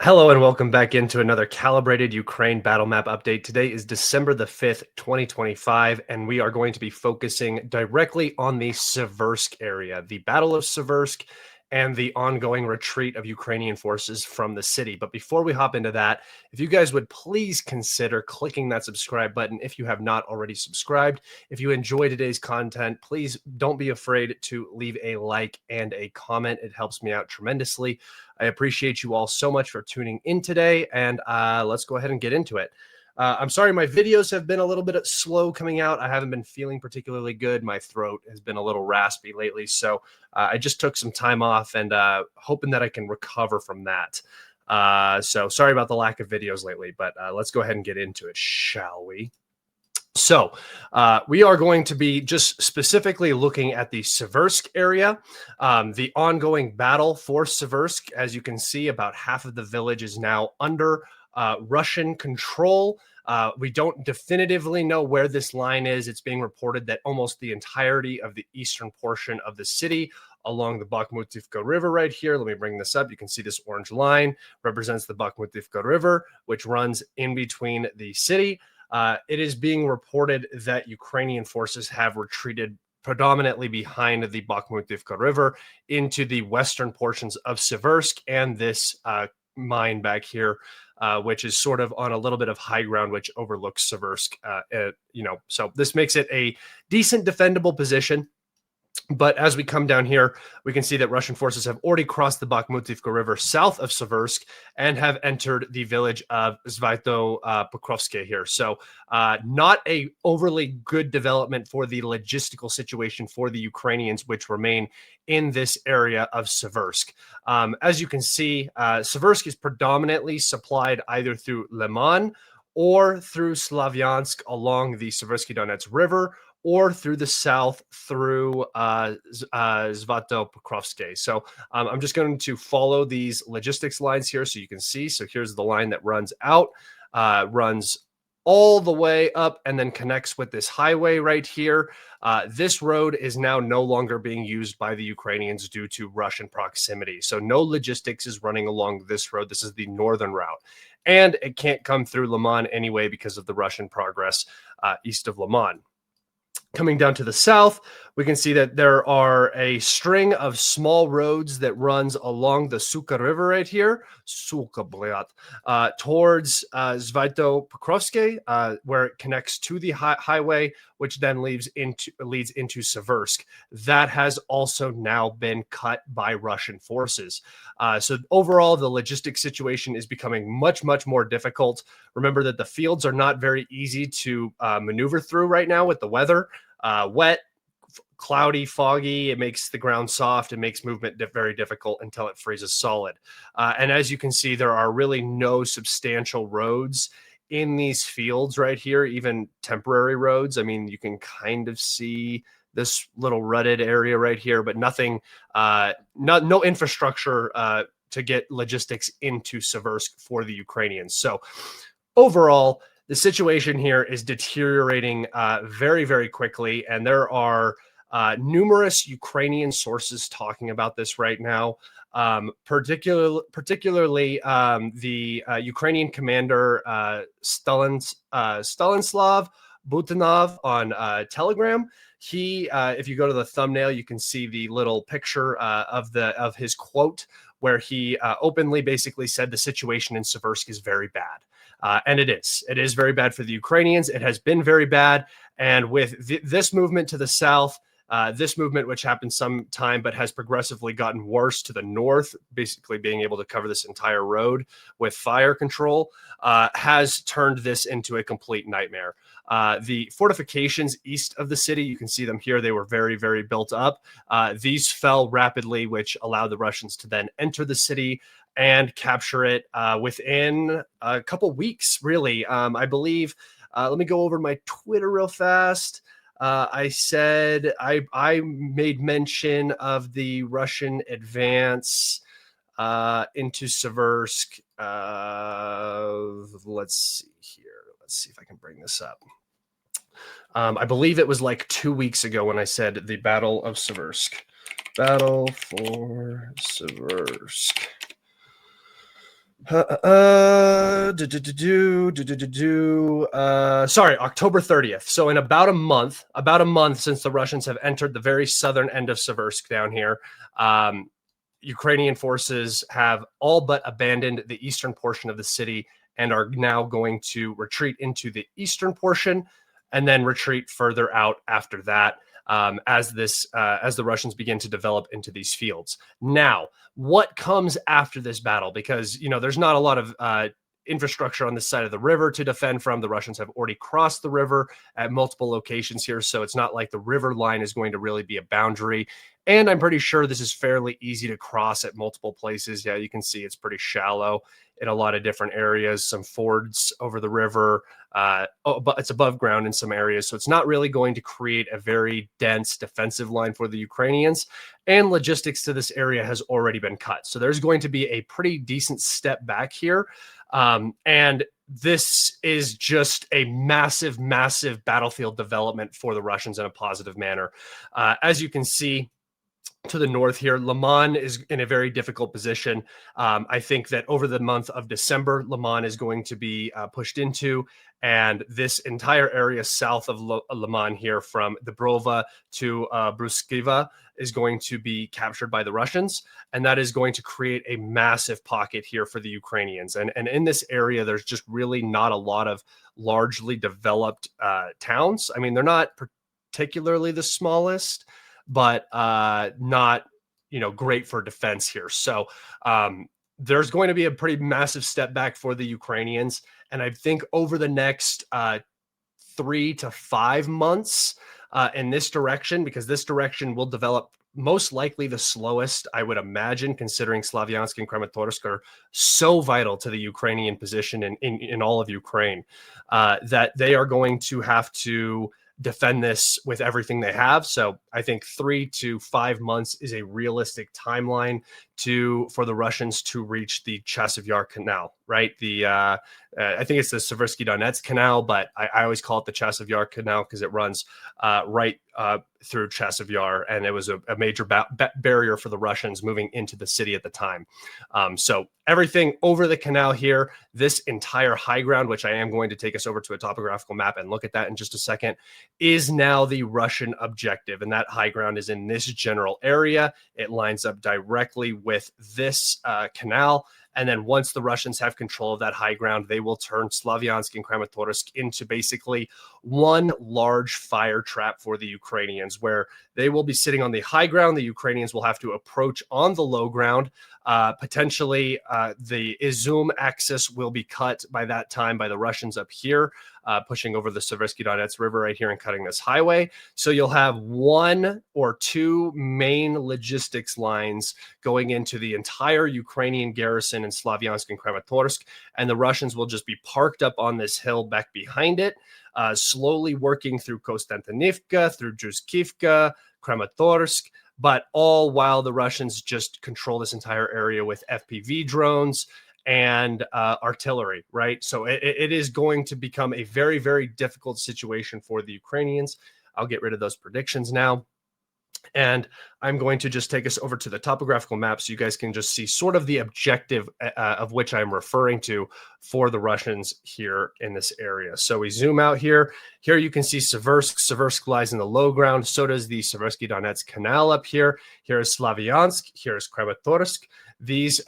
Hello and welcome back into another calibrated Ukraine battle map update. Today is December the 5th, 2025, and we are going to be focusing directly on the Siversk area, the Battle of Siversk, and the ongoing retreat of Ukrainian forces from the city. But before we hop into that, if you guys would please consider clicking that subscribe button if you have not already subscribed. If you enjoy today's content, please don't be afraid to leave a like and a comment. It helps me out tremendously. I appreciate you all so much for tuning in today, and let's go ahead and get into it. I'm sorry my videos have been a little bit slow coming out. I haven't been feeling particularly good. My throat has been a little raspy lately, so I just took some time off and hoping that I can recover from that. So sorry about the lack of videos lately, but let's go ahead and get into it, shall we? So we are going to be just specifically looking at the Siversk area, the ongoing battle for Siversk. As you can see, about half of the village is now under Russian control. We don't definitively know where this line is. It's being reported that almost the entirety of the eastern portion of the city along the Bakhmutivka River right here. Let me bring this up. You can see this orange line represents the Bakhmutivka River, which runs in between the city. It is being reported that Ukrainian forces have retreated predominantly behind the Bakhmutivka River into the western portions of Siversk and this mine back here, which is sort of on a little bit of high ground, which overlooks Siversk. So this makes it a decent defendable position. But as we come down here, we can see that Russian forces have already crossed the Bakhmutivka River south of Siversk and have entered the village of Pokrovske here. So not a overly good development for the logistical situation for the Ukrainians, which remain in this area of Siversk. As you can see, Siversk is predominantly supplied either through Liman or through Slavyansk along the Siversky Donets River, or through the south through Pokrovske. So I'm just going to follow these logistics lines here so you can see. So here's the line that runs out, runs all the way up and then connects with this highway right here. This road is now no longer being used by the Ukrainians due to Russian proximity. So no logistics is running along this road. This is the northern route. And it can't come through Liman anyway because of the Russian progress east of Liman. Coming down to the south, we can see that there are a string of small roads that runs along the Suka River right here, towards Pokrovske, where it connects to the highway, which then leads into Siversk. That has also now been cut by Russian forces. So overall, the logistics situation is becoming much, much more difficult. Remember that the fields are not very easy to maneuver through right now with the weather. Wet, cloudy, foggy. It makes the ground soft. It makes movement very difficult until it freezes solid. And as you can see, there are really no substantial roads in these fields right here, even temporary roads. I mean, you can kind of see this little rutted area right here, but nothing, no infrastructure to get logistics into Siversk for the Ukrainians. So overall, the situation here is deteriorating very, very quickly, and there are numerous Ukrainian sources talking about this right now. Particularly the Ukrainian commander Stanislav Butanov on Telegram. He, if you go to the thumbnail, you can see the little picture of his quote where he openly basically said the situation in Siversk is very bad. And it is. It is very bad for the Ukrainians. It has been very bad. And with this movement to the south, this movement, which happened some time but has progressively gotten worse to the north, basically being able to cover this entire road with fire control, has turned this into a complete nightmare. The fortifications east of the city, you can see them here. They were very, very built up. These fell rapidly, which allowed the Russians to then enter the city and capture it within a couple weeks, really. I believe, let me go over my Twitter real fast. I said I made mention of the Russian advance into Siversk. Let's see here. Let's see if I can bring this up. I believe it was like 2 weeks ago when I said the Battle of Siversk. Battle for Siversk. Sorry, October 30th. So in about a month since the Russians have entered the very southern end of Siversk down here, Ukrainian forces have all but abandoned the eastern portion of the city and are now going to retreat into the eastern portion and then retreat further out after that, as the Russians begin to develop into these fields. Now, what comes after this battle? Because there's not a lot of infrastructure on this side of the river to defend from. The Russians have already crossed the river at multiple locations here, so it's not like the river line is going to really be a boundary. And I'm pretty sure this is fairly easy to cross at multiple places. Yeah, you can see it's pretty shallow in a lot of different areas, some fords over the river, but it's above ground in some areas. So it's not really going to create a very dense defensive line for the Ukrainians. And logistics to this area has already been cut. So there's going to be a pretty decent step back here. And this is just a massive, massive battlefield development for the Russians in a positive manner. As you can see, to the north here, Liman is in a very difficult position. I think that over the month of December, Liman is going to be pushed into, and this entire area south of Liman here, from Dobrova to Bruskiva, is going to be captured by the Russians, and that is going to create a massive pocket here for the Ukrainians. And in this area, there's just really not a lot of largely developed towns. I mean, they're not particularly the smallest, but not great for defense here. So there's going to be a pretty massive step back for the Ukrainians, and I think over the next 3 to 5 months in this direction, because this direction will develop most likely the slowest, I would imagine, considering Slavyansk and Kramatorsk are so vital to the Ukrainian position in all of Ukraine, that they are going to have to defend this with everything they have. So I think 3 to 5 months is a realistic timeline for the Russians to reach the Chasiv Yar Canal, right? I think it's the Siversky Donetsk Canal, but I always call it the Chasiv Yar Canal because it runs right through Chasiv Yar, and it was a major barrier for the Russians moving into the city at the time. So everything over the canal here, this entire high ground, which I am going to take us over to a topographical map and look at that in just a second, is now the Russian objective. And that high ground is in this general area. It lines up directly with this canal. And then once the Russians have control of that high ground, they will turn Slavyansk and Kramatorsk into basically one large fire trap for the Ukrainians, where they will be sitting on the high ground. The Ukrainians will have to approach on the low ground. Potentially, the Izum axis will be cut by that time by the Russians up here, pushing over the Siversky Donetsk River right here and cutting this highway. So you'll have 1 or 2 main logistics lines going into the entire Ukrainian garrison in Slavyansk and Kramatorsk, and the Russians will just be parked up on this hill back behind it, slowly working through Konstantinivka, through Druzhkivka, Kramatorsk, but all while the Russians just control this entire area with FPV drones and artillery, right? So it is going to become a very, very difficult situation for the Ukrainians. I'll get rid of those predictions now. And I'm going to just take us over to the topographical map so you guys can just see sort of the objective of which I'm referring to for the Russians here in this area. So we zoom out here. Here you can see Siversk. Siversk lies in the low ground. So does the Siversky Donetsk Canal up here. Here is Slavyansk. Here is Kramatorsk. These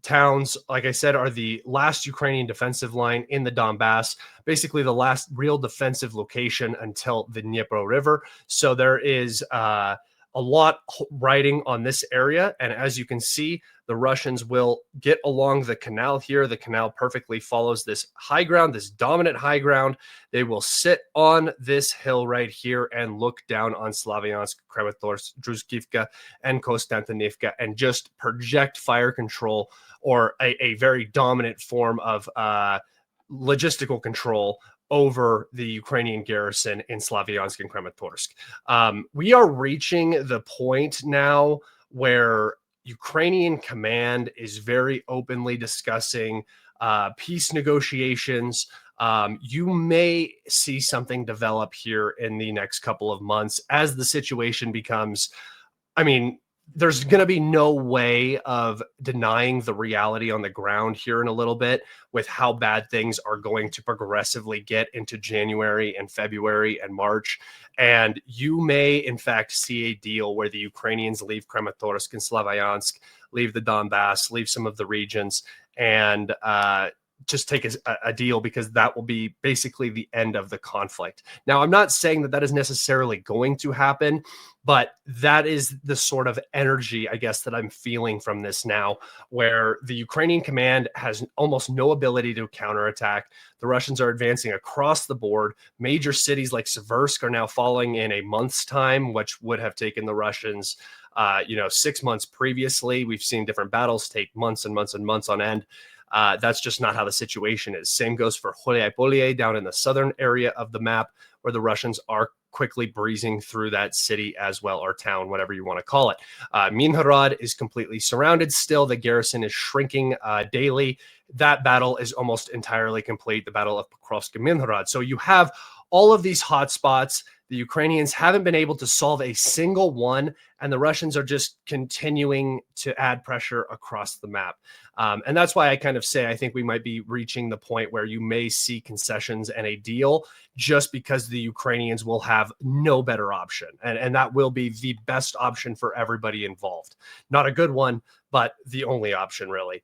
towns, like I said, are the last Ukrainian defensive line in the Donbass, basically the last real defensive location until the Dnipro River. So there is a lot riding on this area. And as you can see, the Russians will get along the canal here. The canal perfectly follows this high ground, this dominant high ground. They will sit on this hill right here and look down on Slavyansk, Kramatorsk, Druzhkivka, and Konstantinivka and just project fire control, or a very dominant form of logistical control over the Ukrainian garrison in Slavyansk and Kramatorsk. We are reaching the point now where Ukrainian command is very openly discussing peace negotiations. You may see something develop here in the next couple of months as the situation becomes, I mean, there's going to be no way of denying the reality on the ground here in a little bit with how bad things are going to progressively get into January and February and March. And you may, in fact, see a deal where the Ukrainians leave Kramatorsk and Slavyansk, leave the Donbass, leave some of the regions, and just take a deal, because that will be basically the end of the conflict. Now, I'm not saying that that is necessarily going to happen, but that is the sort of energy, I guess, that I'm feeling from this now, where the Ukrainian command has almost no ability to counterattack. The Russians are advancing across the board. Major cities like Siversk are now falling in a month's time, which would have taken the Russians 6 months previously. We've seen different battles take months and months and months on end. That's just not how the situation is. Same goes for Holyai down in the southern area of the map, where the Russians are quickly breezing through that city as well, or town, whatever you want to call it. Minharad is completely surrounded still. The garrison is shrinking daily. That battle is almost entirely complete, the Battle of Pokrovsk and Minharad. So you have all of these hotspots. The Ukrainians haven't been able to solve a single one, and the Russians are just continuing to add pressure across the map. And that's why I kind of say I think we might be reaching the point where you may see concessions and a deal, just because the Ukrainians will have no better option. And that will be the best option for everybody involved. Not a good one, but the only option, really.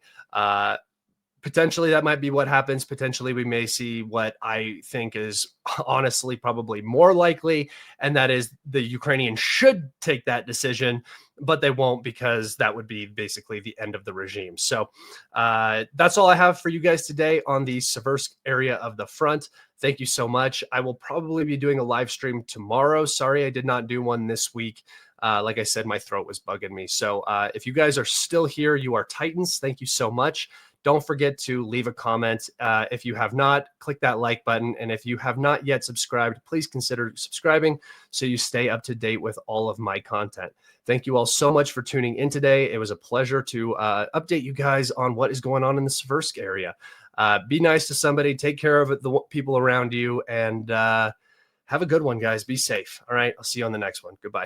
Potentially that might be what happens. Potentially we may see what I think is honestly probably more likely, and that is the Ukrainians should take that decision, but they won't, because that would be basically the end of the regime. So that's all I have for you guys today on the Siversk area of the front. Thank you so much. I will probably be doing a live stream tomorrow. Sorry I did not do one this week. Like I said, my throat was bugging me. So if you guys are still here, you are Titans. Thank you so much. Don't forget to leave a comment. If you have not, click that like button. And if you have not yet subscribed, please consider subscribing so you stay up to date with all of my content. Thank you all so much for tuning in today. It was a pleasure to update you guys on what is going on in the Siversk area. Be nice to somebody, take care of the people around you, and have a good one, guys. Be safe. All right, I'll see you on the next one. Goodbye.